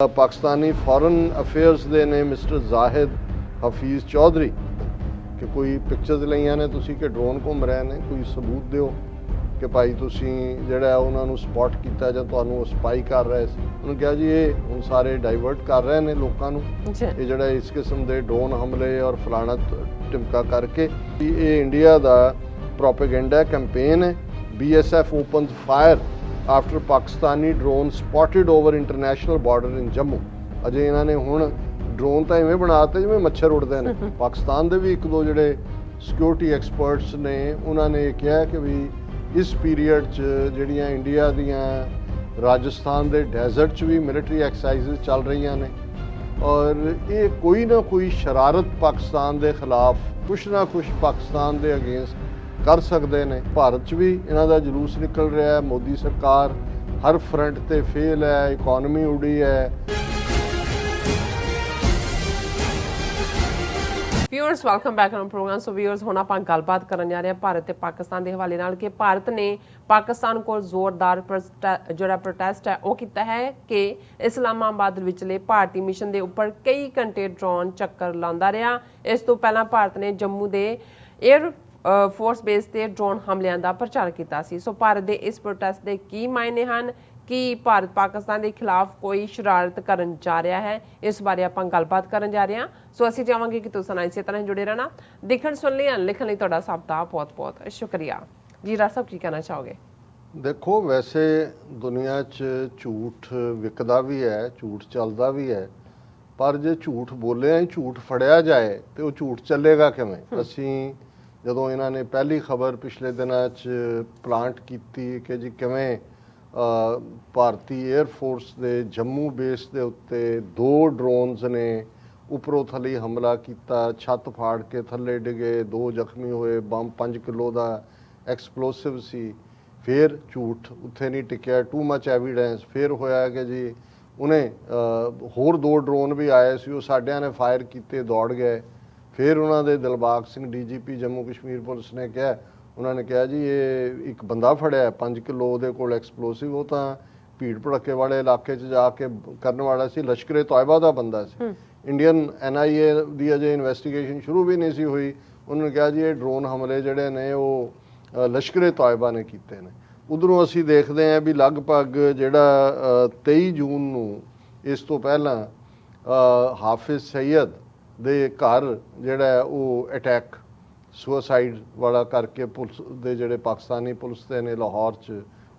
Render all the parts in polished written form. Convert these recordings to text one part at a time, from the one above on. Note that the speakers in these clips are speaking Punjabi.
पाकिस्तानी फॉरेन अफेयर्स ਦੇ ਨੇ ਮਿਸਟਰ ਜ਼ਾਹਿਦ ਹਫੀਜ਼ ਚੌਧਰੀ ਕਿ ਕੋਈ ਪਿਕਚਰਸ ਲਈਆਂ ਨੇ ਤੁਸੀਂ ਕਿ ਡਰੋਨ ਘੁੰਮ ਰਹੇ ਨੇ, ਕੋਈ ਸਬੂਤ ਦਿਓ ਕਿ ਭਾਈ ਤੁਸੀਂ ਜਿਹੜਾ ਉਹਨਾਂ ਨੂੰ ਸਪੌਟ ਕੀਤਾ ਜਾਂ ਤੁਹਾਨੂੰ ਸਪਾਈ ਕਰ ਰਹੇ ਸੀ। ਉਹਨੂੰ ਕਿਹਾ ਜੀ ਇਹ ਹੁਣ ਸਾਰੇ ਡਾਈਵਰਟ ਕਰ ਰਹੇ ਨੇ ਲੋਕਾਂ ਨੂੰ, ਇਹ ਜਿਹੜਾ ਇਸ ਕਿਸਮ ਦੇ ਡਰੋਨ ਹਮਲੇ ਔਰ ਫਲਾਣਾ ਟਿਮਕਾ ਕਰਕੇ ਇਹ ਇੰਡੀਆ ਦਾ ਪ੍ਰੋਪੇਗੈਂਡਾ ਕੈਂਪੇਨ ਹੈ। BSF opens fire after Pakistani drone spotted over international border in Jammu। ਅਜੇ ਇਹਨਾਂ ਨੇ ਹੁਣ ਡਰੋਨ ਤਾਂ ਇਵੇਂ ਬਣਾਤੇ ਜਿਵੇਂ ਮੱਛਰ ਉੱਡਦੇ ਨੇ। ਪਾਕਿਸਤਾਨ ਦੇ ਵੀ ਇੱਕ ਦੋ ਜਿਹੜੇ ਸਿਕਿਉਰਿਟੀ ਐਕਸਪਰਟਸ ਨੇ ਉਹਨਾਂ ਨੇ ਕਿਹਾ ਕਿ ਵੀ ਇਸ ਪੀਰੀਅਡ 'ਚ ਜਿਹੜੀਆਂ ਇੰਡੀਆ ਦੀਆਂ ਰਾਜਸਥਾਨ ਦੇ ਡੈਜ਼ਰਟ 'ਚ ਵੀ ਮਿਲਟਰੀ ਐਕਸਰਸਾਈਜ਼ ਚੱਲ ਰਹੀਆਂ ਨੇ ਔਰ ਇਹ ਕੋਈ ਨਾ ਕੋਈ ਸ਼ਰਾਰਤ ਪਾਕਿਸਤਾਨ ਦੇ ਖਿਲਾਫ ਕੁਛ ਨਾ ਕੁਛ ਪਾਕਿਸਤਾਨ ਦੇ ਅਗੇਂਸਟ ਕਰ ਸਕਦੇ ਨੇ। ਭਾਰਤ 'ਚ ਵੀ ਇਹਨਾਂ ਦਾ ਜਲੂਸ ਨਿਕਲ ਰਿਹਾ ਹੈ। ਮੋਦੀ ਸਰਕਾਰ ਹਰ ਫਰੰਟ ਤੇ ਫੇਲ ਹੈ, ਇਕਨੋਮੀ ਉੜੀ ਹੈ। Viewers welcome back on programme. So viewers ਹੁਣ ਆਪਾਂ ਗੱਲਬਾਤ ਕਰਨ ਜਾ ਰਹੇ ਹਾਂ ਭਾਰਤ ਤੇ ਪਾਕਿਸਤਾਨ ਦੇ ਹਵਾਲੇ ਨਾਲ ਕਿ ਭਾਰਤ ਨੇ ਪਾਕਿਸਤਾਨ ਕੋਲ ਜ਼ੋਰਦਾਰ ਜਿਹੜਾ ਪ੍ਰੋਟੈਸਟ ਹੈ ਉਹ ਕੀਤਾ ਹੈ ਕਿ ਇਸਲਾਮਾਬਾਦ ਵਿਚਲੇ ਭਾਰਤੀ ਮਿਸ਼ਨ ਦੇ ਉੱਪਰ ਕਈ ਘੰਟੇ ਡਰੋਨ ਚੱਕਰ ਲਾਉਂਦਾ ਰਿਹਾ। ਇਸ ਤੋਂ ਪਹਿਲਾਂ ਭਾਰਤ ਨੇ ਜੰਮੂ ਦੇ 에ਅਰ ਫੋਰਸ ਬੇਸ ਤੇ ਡਰੋਨ ਹਮਲਿਆਂ ਦਾ ਪ੍ਰਚਾਰ ਕੀਤਾ ਸੀ। ਸੋ ਭਾਰਤ ਦੇ ਇਸ ਪ੍ਰੋਟੈਸਟ ਦੇ ਕੀ ਮਾਇਨੇ ਹਨ, ਕਿ ਭਾਰਤ ਪਾਕਿਸਤਾਨ ਦੇ ਖਿਲਾਫ ਕੋਈ ਸ਼ਰਾਰਤ ਕਰਨ ਜਾ ਰਿਹਾ ਹੈ, ਇਸ ਬਾਰੇ ਆਪਾਂ ਗੱਲਬਾਤ ਕਰਨ ਜਾ ਰਹੇ ਹਾਂ। ਸੋ ਅਸੀਂ ਚਾਹਾਂਗੇ ਕਿ ਤੁਸੀਂ ਇਸੇ ਤਰ੍ਹਾਂ ਜੁੜੇ ਰਹਿਣਾ। ਦੇਖਣ ਸੁਣ ਲਈ ਲਿਖਣ ਲਈ ਤੁਹਾਡਾ ਸਭ ਦਾ ਬਹੁਤ ਬਹੁਤ ਸ਼ੁਕਰੀਆ ਜੀ। ਰਾਜ ਸਾਹਿਬ ਕੀ ਕਹਿਣਾ ਚਾਹੋਗੇ? ਦੇਖੋ, ਵੈਸੇ ਦੁਨੀਆ 'ਚ ਝੂਠ ਵਿਕਦਾ ਵੀ ਹੈ, ਝੂਠ ਚੱਲਦਾ ਵੀ ਹੈ, ਪਰ ਜੇ ਝੂਠ ਬੋਲਿਆ ਝੂਠ ਫੜਿਆ ਜਾਏ ਤੇ ਉਹ ਝੂਠ ਚੱਲੇਗਾ ਕਿਵੇਂ? ਅਸੀਂ ਜਦੋਂ ਇਹਨਾਂ ਨੇ ਪਹਿਲੀ ਖਬਰ ਪਿਛਲੇ ਦਿਨਾਂ 'ਚ ਪਲਾਂਟ ਕੀਤੀ ਕਿ ਜੀ ਕਿਵੇਂ ਭਾਰਤੀ 에ਅਰ ਫੋਰਸ ਦੇ ਜੰਮੂ ਬੇਸ ਦੇ ਉੱਤੇ 2 ਡਰੋਨਸ ਨੇ ਉੱਪਰੋਂ ਥੱਲੇ ਹਮਲਾ ਕੀਤਾ, ਛੱਤ ਫਾੜ ਕੇ ਥੱਲੇ ਡਿੱਗੇ, 2 ਜ਼ਖਮੀ ਹੋਏ, ਬੰਬ 5 ਕਿਲੋ ਦਾ ਐਕਸਪਲੋਸਿਵ ਸੀ। ਫਿਰ ਝੂਠ ਉੱਥੇ ਨਹੀਂ ਟਿਕਿਆ, ਟੂ ਮਚ ਐਵੀਡੈਂਸ। ਫਿਰ ਹੋਇਆ ਕਿ ਜੀ ਉਹਨੇ ਹੋਰ 2 ਡਰੋਨ ਵੀ ਆਏ ਸੀ, ਉਹ ਸਾਡਿਆਂ ਨੇ ਫਾਇਰ ਕੀਤੇ, ਦੌੜ ਗਏ। ਫਿਰ ਉਹਨਾਂ ਦੇ ਦਿਲਬਾਗ ਸਿੰਘ DGP ਜੰਮੂ ਕਸ਼ਮੀਰ ਪੁਲਿਸ ਨੇ ਕਿਹਾ, ਉਹਨਾਂ ਨੇ ਕਿਹਾ ਜੀ ਇਹ ਇੱਕ ਬੰਦਾ ਫੜਿਆ 5 ਕਿਲੋ ਉਹਦੇ ਕੋਲ ਐਕਸਪਲੋਸਿਵ, ਉਹ ਤਾਂ ਭੀੜ ਭੜੱਕੇ ਵਾਲੇ ਇਲਾਕੇ 'ਚ ਜਾ ਕੇ ਕਰਨ ਵਾਲਾ ਸੀ, ਲਸ਼ਕਰੇ ਤੌਇਬਾ ਦਾ ਬੰਦਾ ਸੀ। ਇੰਡੀਅਨ NIA ਦੀ ਅਜੇ ਇਨਵੈਸਟੀਗੇਸ਼ਨ ਸ਼ੁਰੂ ਵੀ ਨਹੀਂ ਸੀ ਹੋਈ। ਉਹਨਾਂ ਨੇ ਕਿਹਾ ਜੀ ਇਹ ਡਰੋਨ ਹਮਲੇ ਜਿਹੜੇ ਨੇ ਉਹ ਲਸ਼ਕਰੇ ਤੌਇਬਾ ਨੇ ਕੀਤੇ ਨੇ। ਉਧਰੋਂ ਅਸੀਂ ਦੇਖਦੇ ਹਾਂ ਵੀ ਲਗਭਗ ਜਿਹੜਾ 23 ਜੂਨ ਨੂੰ ਇਸ ਤੋਂ ਪਹਿਲਾਂ ਹਾਫਿਜ਼ ਸਈਦ ਦੇ ਘਰ ਜਿਹੜਾ ਉਹ ਅਟੈਕ ਸੁਸਾਈਡ ਵਾਲਾ ਕਰਕੇ ਪੁਲਿਸ ਦੇ ਜਿਹੜੇ ਪਾਕਿਸਤਾਨੀ ਪੁਲਿਸ ਦੇ ਨੇ ਲਾਹੌਰ 'ਚ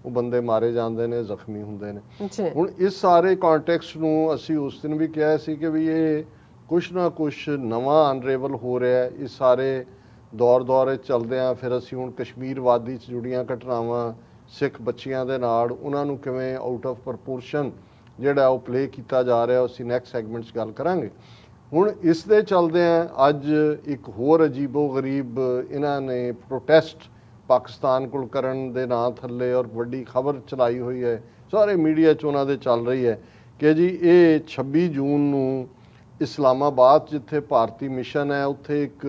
ਉਹ ਬੰਦੇ ਮਾਰੇ ਜਾਂਦੇ ਨੇ, ਜ਼ਖਮੀ ਹੁੰਦੇ ਨੇ। ਹੁਣ ਇਸ ਸਾਰੇ ਕੰਟੈਕਸਟ ਨੂੰ ਅਸੀਂ ਉਸ ਦਿਨ ਵੀ ਕਿਹਾ ਸੀ ਕਿ ਵੀ ਇਹ ਕੁਛ ਨਾ ਕੁਛ ਨਵਾਂ ਅਨਰੇਵਲ ਹੋ ਰਿਹਾ। ਇਸ ਸਾਰੇ ਦੌਰ ਚੱਲਦਿਆਂ ਫਿਰ ਅਸੀਂ ਹੁਣ ਕਸ਼ਮੀਰ ਵਾਦੀ 'ਚ ਜੁੜੀਆਂ ਘਟਨਾਵਾਂ ਸਿੱਖ ਬੱਚੀਆਂ ਦੇ ਨਾਲ ਉਹਨਾਂ ਨੂੰ ਕਿਵੇਂ ਆਊਟ ਆਫ ਪ੍ਰਪੋਰਸ਼ਨ ਜਿਹੜਾ ਉਹ ਪਲੇ ਕੀਤਾ ਜਾ ਰਿਹਾ, ਅਸੀਂ ਨੈਕਸਟ ਸੈਗਮੈਂਟ 'ਚ ਗੱਲ ਕਰਾਂਗੇ। ਹੁਣ ਇਸ ਦੇ ਚੱਲਦਿਆਂ ਅੱਜ ਇੱਕ ਹੋਰ ਅਜੀਬੋ ਗਰੀਬ ਇਹਨਾਂ ਨੇ ਪ੍ਰੋਟੈਸਟ ਪਾਕਿਸਤਾਨ ਕੋਲ ਕਰਨ ਦੇ ਨਾਂ ਥੱਲੇ ਔਰ ਵੱਡੀ ਖਬਰ ਚਲਾਈ ਹੋਈ ਹੈ, ਸਾਰੇ ਮੀਡੀਆ 'ਚ ਉਹਨਾਂ ਦੇ ਚੱਲ ਰਹੀ ਹੈ ਕਿ ਜੀ ਇਹ 26 ਜੂਨ ਨੂੰ ਇਸਲਾਮਾਬਾਦ ਜਿੱਥੇ ਭਾਰਤੀ ਮਿਸ਼ਨ ਹੈ ਉੱਥੇ ਇੱਕ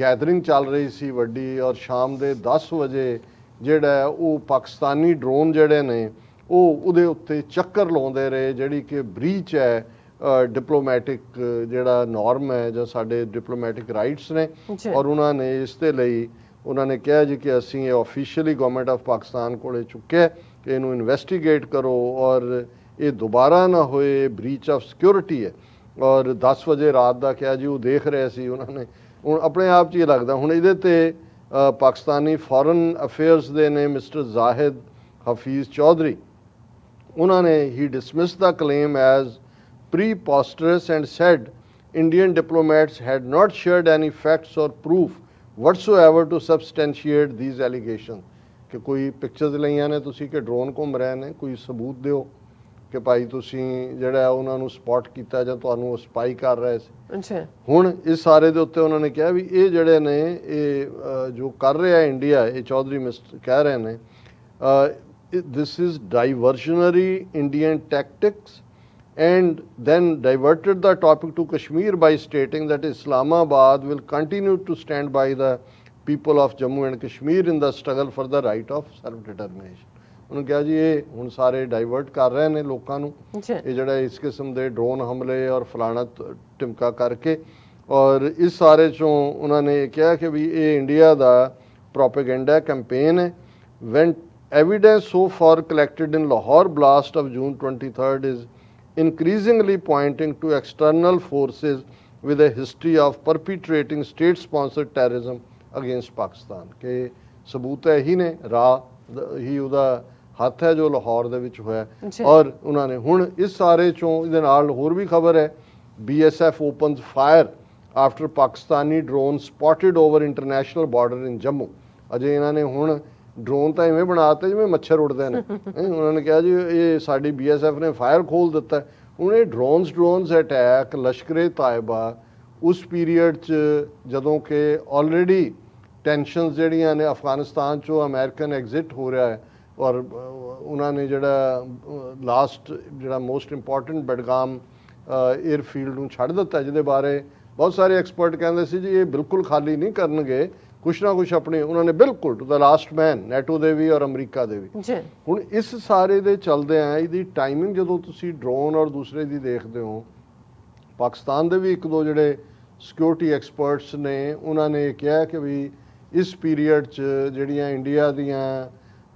ਗੈਦਰਿੰਗ ਚੱਲ ਰਹੀ ਸੀ ਵੱਡੀ, ਔਰ ਸ਼ਾਮ ਦੇ 10 ਵਜੇ ਜਿਹੜਾ ਉਹ ਪਾਕਿਸਤਾਨੀ ਡਰੋਨ ਜਿਹੜੇ ਨੇ ਉਹ ਉਹਦੇ ਉੱਤੇ ਚੱਕਰ ਲਾਉਂਦੇ ਰਹੇ, ਜਿਹੜੀ ਕਿ ਬ੍ਰੀਚ ਹੈ ਡਿਪਲੋਮੈਟਿਕ ਜਿਹੜਾ ਨੋਰਮ ਹੈ ਜਾਂ ਸਾਡੇ ਡਿਪਲੋਮੈਟਿਕ ਰਾਈਟਸ ਨੇ। ਔਰ ਉਹਨਾਂ ਨੇ ਇਸ ਦੇ ਲਈ ਉਹਨਾਂ ਨੇ ਕਿਹਾ ਜੀ ਕਿ ਅਸੀਂ ਇਹ ਆਫੀਸ਼ੀਅਲੀ ਗਵਰਨਮੈਂਟ ਆਫ ਪਾਕਿਸਤਾਨ ਕੋਲੇ ਚੁੱਕਿਆ ਕਿ ਇਹਨੂੰ ਇਨਵੈਸਟੀਗੇਟ ਕਰੋ ਔਰ ਇਹ ਦੁਬਾਰਾ ਨਾ ਹੋਏ, ਬ੍ਰੀਚ ਆਫ ਸਿਕਿਉਰਿਟੀ ਹੈ। ਔਰ 10 ਵਜੇ ਰਾਤ ਦਾ ਕਿਹਾ ਜੀ ਉਹ ਦੇਖ ਰਹੇ ਸੀ ਉਹਨਾਂ ਨੇ। ਹੁਣ ਆਪਣੇ ਆਪ 'ਚ ਇਹ ਲੱਗਦਾ ਹੁਣ ਇਹਦੇ ਤੇ ਪਾਕਿਸਤਾਨੀ ਫੋਰਨ ਅਫੇਅਰਸ ਦੇ ਨੇ ਮਿਸਟਰ ਜ਼ਾਹਿਦ ਹਫੀਜ਼ ਚੌਧਰੀ, ਉਹਨਾਂ ਨੇ ਹੀ ਡਿਸਮਿਸ ਦਾ claim as preposterous and said Indian diplomats had not shared any facts or proof whatsoever to substantiate these allegations। ਕਿ ਕੋਈ ਪਿਕਚਰਸ ਲਈਆਂ ਨੇ ਤੁਸੀਂ ਕਿ ਡਰੋਨ ਘੁੰਮ ਰਹੇ ਨੇ, ਕੋਈ ਸਬੂਤ ਦਿਓ ਕਿ ਭਾਈ ਤੁਸੀਂ ਜਿਹੜਾ ਉਹਨਾਂ ਨੂੰ ਸਪੌਟ ਕੀਤਾ ਜਾਂ ਤੁਹਾਨੂੰ ਸਪਾਈ ਕਰ ਰਹੇ ਸੀ। ਹੁਣ ਇਸ ਸਾਰੇ ਦੇ ਉੱਤੇ ਉਹਨਾਂ ਨੇ ਕਿਹਾ ਵੀ ਇਹ ਜਿਹੜੇ ਨੇ ਇਹ ਜੋ ਕਰ ਰਿਹਾ ਇੰਡੀਆ, ਇਹ ਚੌਧਰੀ ਮਿਸਟਰ ਕਹਿ ਰਹੇ ਨੇ this is diversionary Indian tactics, and then diverted the topic to Kashmir by stating that Islamabad will continue to stand by the people of Jammu and Kashmir in the struggle for the right of self-determination। ਉਹਨੂੰ ਕਿਹਾ ਜੀ ਇਹ ਹੁਣ ਸਾਰੇ ਡਾਈਵਰਟ ਕਰ ਰਹੇ ਨੇ ਲੋਕਾਂ ਨੂੰ ਜੀ ਇਹ ਜਿਹੜਾ ਇਸ ਕਿਸਮ ਦੇ ਡਰੋਨ ਹਮਲੇ ਔਰ ਫਲਾਣਾ ਟਿਮਕਾ ਕਰਕੇ ਔਰ ਇਸ ਸਾਰੇ ਚੋਂ ਉਹਨਾਂ ਨੇ ਇਹ ਕਿਹਾ ਕਿ ਵੀ ਇਹ ਇੰਡੀਆ ਦਾ ਪ੍ਰੋਪੇਗੈਂਡਾ ਕੈਂਪੇਨ ਹੈ when evidence so far collected in Lahore blast of June 23rd is increasingly pointing to external forces with a history of perpetrating state-sponsored terrorism against Pakistan ਕਿ ਸਬੂਤ ਇਹੀ ਨੇ ਰਾਹ ਹੀ ਉਹਦਾ ਹੱਥ ਹੈ ਜੋ ਲਾਹੌਰ ਦੇ ਵਿੱਚ ਹੋਇਆ ਔਰ ਉਹਨਾਂ ਨੇ ਹੁਣ ਇਸ ਸਾਰੇ ਚੋਂ ਇਹਦੇ ਨਾਲ ਹੋਰ ਵੀ ਖਬਰ ਹੈ BSF opens fire after Pakistani drone spotted over international border in Jammu ਅਜੇ ਇਹਨਾਂ ਨੇ ਹੁਣ ਡਰੋਨ ਤਾਂ ਇਵੇਂ ਬਣਾਤੇ ਜਿਵੇਂ ਮੱਛਰ ਉੱਡਦੇ ਨੇ ਉਹਨਾਂ ਨੇ ਕਿਹਾ ਜੀ ਇਹ ਸਾਡੀ BSF ਨੇ ਫਾਇਰ ਖੋਲ ਦਿੱਤਾ ਹੁਣ ਇਹ ਡਰੋਨਸ ਅਟੈਕ ਲਸ਼ਕਰੇ ਤਾਇਬਾ ਉਸ ਪੀਰੀਅਡ 'ਚ ਜਦੋਂ ਕਿ ਆਲਰੇਡੀ ਟੈਨਸ਼ਨਸ ਜਿਹੜੀਆਂ ਨੇ ਅਫਗਾਨਿਸਤਾਨ 'ਚੋਂ ਅਮਰੀਕਨ ਐਗਜ਼ਿਟ ਹੋ ਰਿਹਾ ਹੈ ਔਰ ਉਹਨਾਂ ਨੇ ਜਿਹੜਾ ਲਾਸਟ ਜਿਹੜਾ ਮੋਸਟ ਇੰਪੋਰਟੈਂਟ ਬਡਗਾਮ 에ਅਰਫੀਲਡ ਨੂੰ ਛੱਡ ਦਿੱਤਾ ਜਿਹਦੇ ਬਾਰੇ ਬਹੁਤ ਸਾਰੇ ਐਕਸਪਰਟ ਕਹਿੰਦੇ ਸੀ ਜੀ ਇਹ ਬਿਲਕੁਲ ਖਾਲੀ ਨਹੀਂ ਕਰਨਗੇ ਕੁਛ ਨਾ ਕੁਛ ਆਪਣੇ ਉਹਨਾਂ ਨੇ ਬਿਲਕੁਲ to the last man NATO ਦੇ ਵੀ ਔਰ ਅਮਰੀਕਾ ਦੇ ਵੀ ਹੁਣ ਇਸ ਸਾਰੇ ਦੇ ਚੱਲਦੇ ਆ ਇਹਦੀ ਟਾਈਮਿੰਗ ਜਦੋਂ ਤੁਸੀਂ ਡਰੋਨ ਔਰ ਦੂਸਰੇ ਦੀ ਦੇਖਦੇ ਹੋ ਪਾਕਿਸਤਾਨ ਦੇ ਵੀ ਇੱਕ ਦੋ ਜਿਹੜੇ ਸਿਕਿਉਰਿਟੀ ਐਕਸਪਰਟਸ ਨੇ ਉਹਨਾਂ ਨੇ ਕਿਹਾ ਕਿ ਵੀ ਇਸ ਪੀਰੀਅਡ 'ਚ ਜਿਹੜੀਆਂ ਇੰਡੀਆ ਦੀਆਂ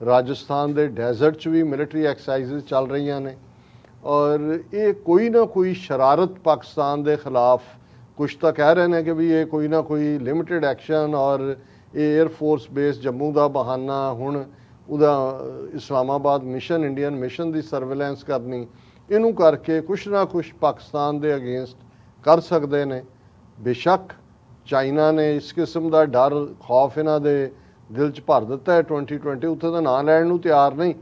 ਰਾਜਸਥਾਨ ਦੇ ਡੈਜ਼ਰਟ 'ਚ ਵੀ ਮਿਲਟਰੀ ਐਕਸਰਸਾਈਜ਼ਸ ਚੱਲ ਰਹੀਆਂ ਨੇ ਔਰ ਇਹ ਕੋਈ ਨਾ ਕੋਈ ਸ਼ਰਾਰਤ ਪਾਕਿਸਤਾਨ ਦੇ ਖਿਲਾਫ ਕੁਛ ਤਾਂ ਕਹਿ ਰਹੇ ਨੇ ਕਿ ਵੀ ਇਹ ਕੋਈ ਨਾ ਕੋਈ ਲਿਮਿਟਿਡ ਐਕਸ਼ਨ ਔਰ ਇਹ 에ਅਰ ਫੋਰਸ ਬੇਸ ਜੰਮੂ ਦਾ ਬਹਾਨਾ ਹੁਣ ਉਹਦਾ ਇਸਲਾਮਾਬਾਦ ਮਿਸ਼ਨ ਇੰਡੀਅਨ ਮਿਸ਼ਨ ਦੀ ਸਰਵੇਲੈਂਸ ਕਰਨੀ ਇਹਨੂੰ ਕਰਕੇ ਕੁਛ ਨਾ ਕੁਛ ਪਾਕਿਸਤਾਨ ਦੇ ਅਗੇਂਸਟ ਕਰ ਸਕਦੇ ਨੇ ਬੇਸ਼ੱਕ ਚਾਈਨਾ ਨੇ ਇਸ ਕਿਸਮ ਦਾ ਡਰ ਖੌਫ ਇਹਨਾਂ ਦੇ ਦਿਲ 'ਚ ਭਰ ਦਿੱਤਾ ਹੈ 2020 ਉੱਥੇ ਤਾਂ ਨਾਂ ਲੈਣ ਨੂੰ ਤਿਆਰ ਨਹੀਂ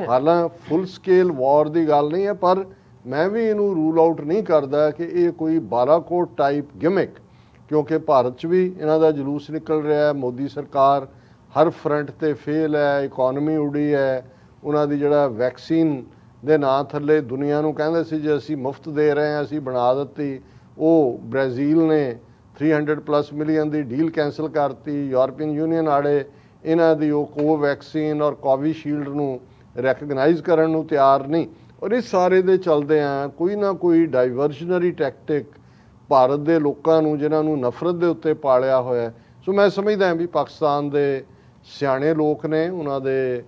ਹਾਲਾਂ ਫੁੱਲ ਸਕੇਲ ਵਾਰ ਦੀ ਗੱਲ ਨਹੀਂ ਹੈ ਪਰ ਮੈਂ ਵੀ ਇਹਨੂੰ ਰੂਲ ਆਊਟ ਨਹੀਂ ਕਰਦਾ ਕਿ ਇਹ ਕੋਈ ਬਾਲਾਕੋਟ ਟਾਈਪ ਗਿਮਿਕ ਕਿਉਂਕਿ ਭਾਰਤ 'ਚ ਵੀ ਇਹਨਾਂ ਦਾ ਜਲੂਸ ਨਿਕਲ ਰਿਹਾ ਹੈ ਮੋਦੀ ਸਰਕਾਰ ਹਰ ਫਰੰਟ ਤੇ ਫੇਲ ਹੈ ਇਕਨੋਮੀ ਉਡੀ ਹੈ ਉਹਨਾਂ ਦੀ ਜਿਹੜਾ ਵੈਕਸੀਨ ਦੇ ਨਾਂ ਥੱਲੇ ਦੁਨੀਆ ਨੂੰ ਕਹਿੰਦੇ ਸੀ ਜੇ ਅਸੀਂ ਮੁਫਤ ਦੇ ਰਹੇ ਹਾਂ ਅਸੀਂ ਬਣਾ ਦਿੱਤੀ ਉਹ ਬ੍ਰਾਜ਼ੀਲ ਨੇ 300+ ਮਿਲੀਅਨ ਦੀ ਡੀਲ ਕੈਂਸਲ ਕਰਤੀ ਯੂਰਪੀਅਨ ਯੂਨੀਅਨ ਆੜੇ ਇਹਨਾਂ ਦੀ ਉਹ ਕੋਵੈਕਸੀਨ ਔਰ ਕੋਵਿਸ਼ੀਲਡ ਨੂੰ ਰੈਕਗਨਾਈਜ਼ ਕਰਨ ਨੂੰ ਤਿਆਰ ਨਹੀਂ ਔਰ ਇਸ ਸਾਰੇ ਦੇ ਚੱਲਦੇ ਆ ਕੋਈ ਨਾ ਕੋਈ ਡਾਈਵਰਸ਼ਨਰੀ ਟੈਕਟਿਕ ਭਾਰਤ ਦੇ ਲੋਕਾਂ ਨੂੰ ਜਿਨ੍ਹਾਂ ਨੂੰ ਨਫ਼ਰਤ ਦੇ ਉੱਤੇ ਪਾਲਿਆ ਹੋਇਆ ਸੋ ਮੈਂ ਸਮਝਦਾ ਹਾਂ ਵੀ ਪਾਕਿਸਤਾਨ ਦੇ ਸਿਆਣੇ ਲੋਕ ਨੇ ਉਹਨਾਂ ਦੇ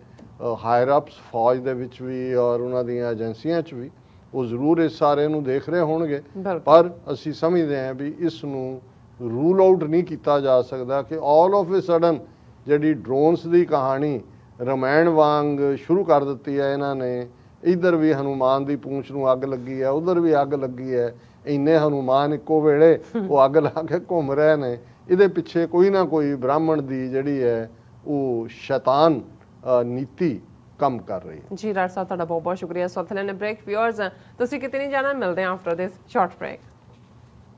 ਹਾਇਰ ਅਪਸ ਫੌਜ ਦੇ ਵਿੱਚ ਵੀ ਔਰ ਉਹਨਾਂ ਦੀਆਂ ਏਜੰਸੀਆਂ 'ਚ ਵੀ ਉਹ ਜ਼ਰੂਰ ਇਸ ਸਾਰੇ ਨੂੰ ਦੇਖ ਰਹੇ ਹੋਣਗੇ ਪਰ ਅਸੀਂ ਸਮਝਦੇ ਹਾਂ ਵੀ ਇਸ ਨੂੰ ਰੂਲ ਆਊਟ ਨਹੀਂ ਕੀਤਾ ਜਾ ਸਕਦਾ ਕਿ ਆਲ ਆਫ ਏ ਸਡਨ ਜਿਹੜੀ ਡਰੋਨਸ ਦੀ ਕਹਾਣੀ ਰਮਾਇਣ ਵਾਂਗ ਸ਼ੁਰੂ ਕਰ ਦਿੱਤੀ ਹੈ ਇਹਨਾਂ ਨੇ ਇੱਧਰ ਵੀ ਹਨੂਮਾਨ ਦੀ ਪੂੰਛ ਨੂੰ ਅੱਗ ਲੱਗੀ ਹੈ ਉਧਰ ਵੀ ਅੱਗ ਲੱਗੀ ਹੈ ਇੰਨੇ ਹਨੂਮਾਨ ਇੱਕੋ ਵੇਲੇ ਉਹ ਅੱਗ ਲਾ ਕੇ ਘੁੰਮ ਰਹੇ ਨੇ ਇਹਦੇ ਪਿੱਛੇ ਕੋਈ ਨਾ ਕੋਈ ਬ੍ਰਾਹਮਣ ਦੀ ਜਿਹੜੀ ਹੈ ਉਹ ਸ਼ੈਤਾਨ ਨੀਤੀ ਕੰਮ ਕਰ ਰਹੀ ਹੈ ਜੀ ਡਾਕਟਰ ਸਾਹਿਬ ਤੁਹਾਡਾ ਬਹੁਤ ਬਹੁਤ ਸ਼ੁਕਰੀਆ ਸੋ ਥਲੇ ਨੇ ਬ੍ਰੇਕ ਵਿਊਅਰਸ ਤੁਸੀਂ ਕਿਤੇ ਨਹੀਂ ਜਾਣਾ ਮਿਲਦੇ ਹਾਂ ਆਫਟਰ ਦਿਸ ਸ਼ਾਰਟ ਬ੍ਰੇਕ